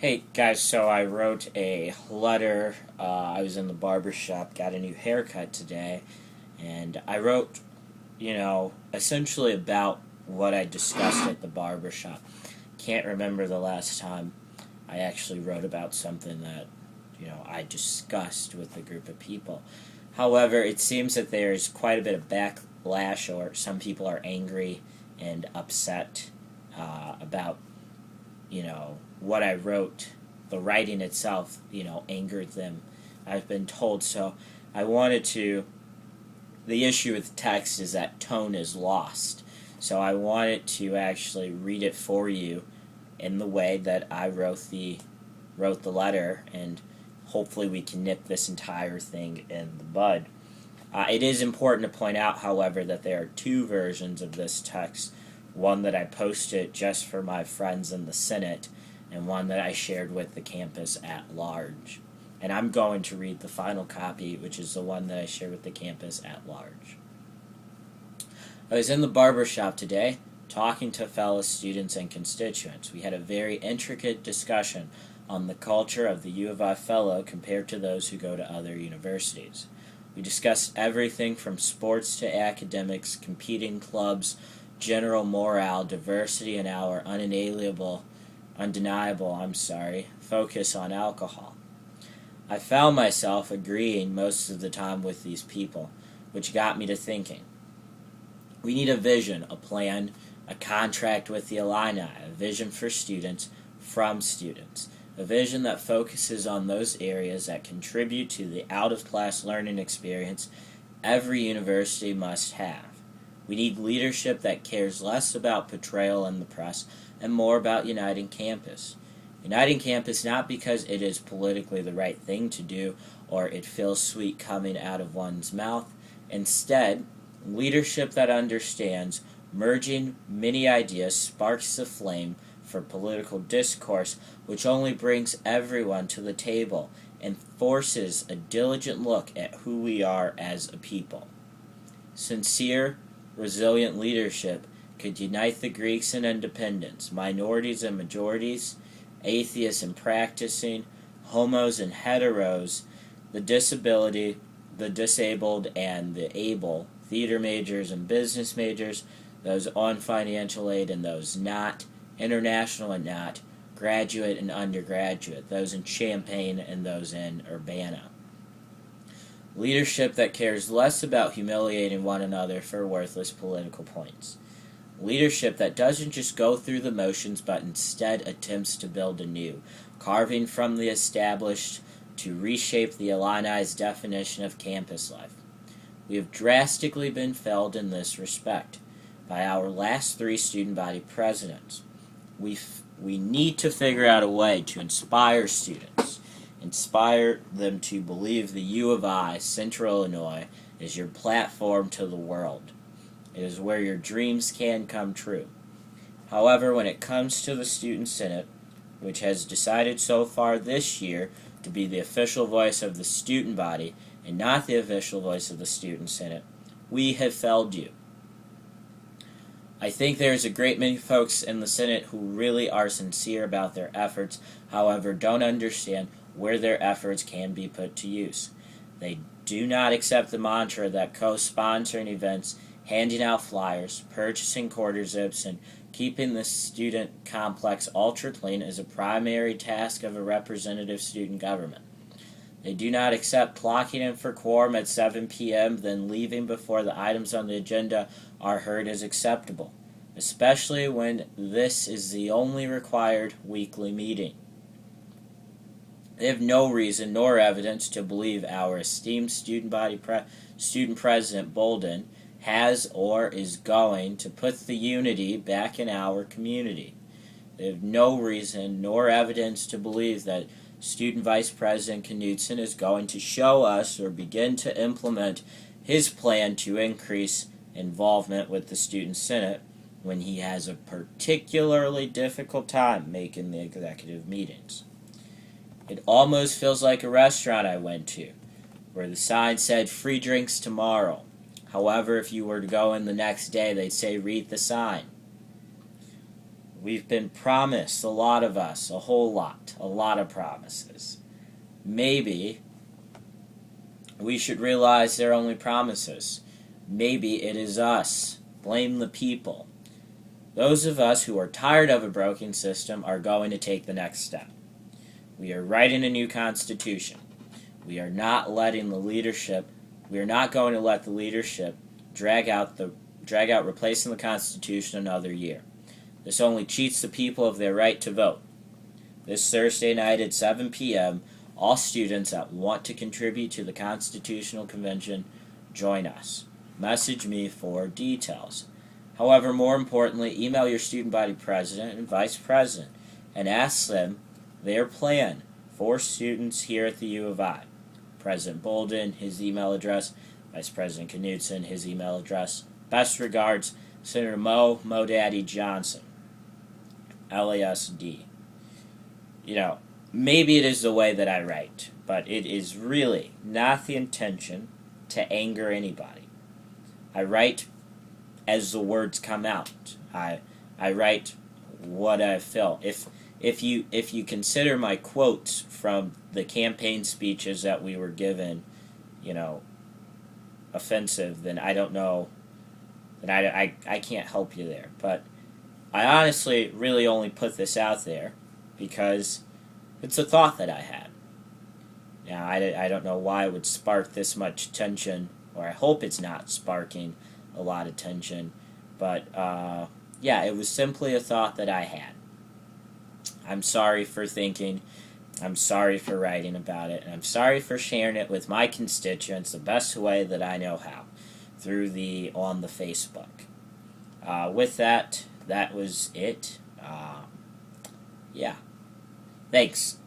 Hey guys, so I wrote a letter. I was in the barber shop, got a new haircut today, and I wrote, essentially about what I discussed at the barber shop. Can't remember the last time I actually wrote about something that, I discussed with a group of people. However, it seems that there's quite a bit of backlash, or some people are angry and upset about what I wrote. The writing itself, angered them, I've been told. So I wanted to, the issue with text is that tone is lost. So I wanted to actually read it for you in the way that I wrote the letter, and hopefully we can nip this entire thing in the bud. It is important to point out, however, that there are two versions of this text. One that I posted just for my friends in the Senate, and one that I shared with the campus at large. And I'm going to read the final copy, which is the one that I shared with the campus at large. I was in the barber shop today, talking to fellow students and constituents. We had a very intricate discussion on the culture of the U of I fellow compared to those who go to other universities. We discussed everything from sports to academics, competing clubs, general morale, diversity, and our undeniable focus on alcohol. I found myself agreeing most of the time with these people, which got me to thinking. We need a vision, a plan, a contract with the Illini, a vision for students, from students, a vision that focuses on those areas that contribute to the out-of-class learning experience every university must have. We need leadership that cares less about portrayal in the press and more about uniting campus. Uniting campus not because it is politically the right thing to do or it feels sweet coming out of one's mouth. Instead, leadership that understands merging many ideas sparks the flame for political discourse, which only brings everyone to the table and forces a diligent look at who we are as a people. Sincere, resilient leadership could unite the Greeks and independents, minorities and majorities, atheists and practicing, homos and heteros, the disabled and the able, theater majors and business majors, those on financial aid and those not, international and not, graduate and undergraduate, those in Champaign and those in Urbana. Leadership that cares less about humiliating one another for worthless political points. Leadership that doesn't just go through the motions but instead attempts to build anew, carving from the established to reshape the Illini's definition of campus life. We have drastically been failed in this respect by our last three student body presidents. We need to figure out a way to inspire students, inspire them to believe the U of I, Central Illinois, is your platform to the world. It is where your dreams can come true. However, when it comes to the Student Senate, which has decided so far this year to be the official voice of the student body and not the official voice of the Student Senate, we have failed you. I think there's a great many folks in the Senate who really are sincere about their efforts, however, don't understand where their efforts can be put to use. They do not accept the mantra that co-sponsoring events, handing out flyers, purchasing quarter zips, and keeping the student complex ultra clean is a primary task of a representative student government. They do not accept clocking in for quorum at 7 p.m., then leaving before the items on the agenda are heard as acceptable, especially when this is the only required weekly meeting. They have no reason nor evidence to believe our esteemed student president Bolden has or is going to put the unity back in our community. They have no reason nor evidence to believe that Student Vice President Knudsen is going to show us or begin to implement his plan to increase involvement with the Student Senate when he has a particularly difficult time making the executive meetings. It almost feels like a restaurant I went to, where the sign said free drinks tomorrow. However, if you were to go in the next day, they'd say read the sign. We've been promised, a lot of us, a lot of promises. Maybe we should realize they're only promises. Maybe it is us. Blame the people. Those of us who are tired of a broken system are going to take the next step. We are writing a new constitution. We are not going to let the leadership drag out replacing the Constitution another year. This only cheats the people of their right to vote. This Thursday night at 7 p.m., all students that want to contribute to the Constitutional Convention, join us. Message me for details. However, more importantly, email your student body president and vice president and ask them their plan for students here at the U of I. President Bolden, his email address. Vice President Knudsen, his email address. Best regards, Senator MoDaddy Johnson, LASD. Maybe it is the way that I write, but it is really not the intention to anger anybody. I write as the words come out. I write what I feel. If you consider my quotes from the campaign speeches that we were given, offensive, then I don't know. Then I can't help you there. But I honestly really only put this out there because it's a thought that I had. Now, I don't know why it would spark this much tension, or I hope it's not sparking a lot of tension. But, it was simply a thought that I had. I'm sorry for thinking. I'm sorry for writing about it. And I'm sorry for sharing it with my constituents the best way that I know how, on the Facebook. With that was it. Thanks.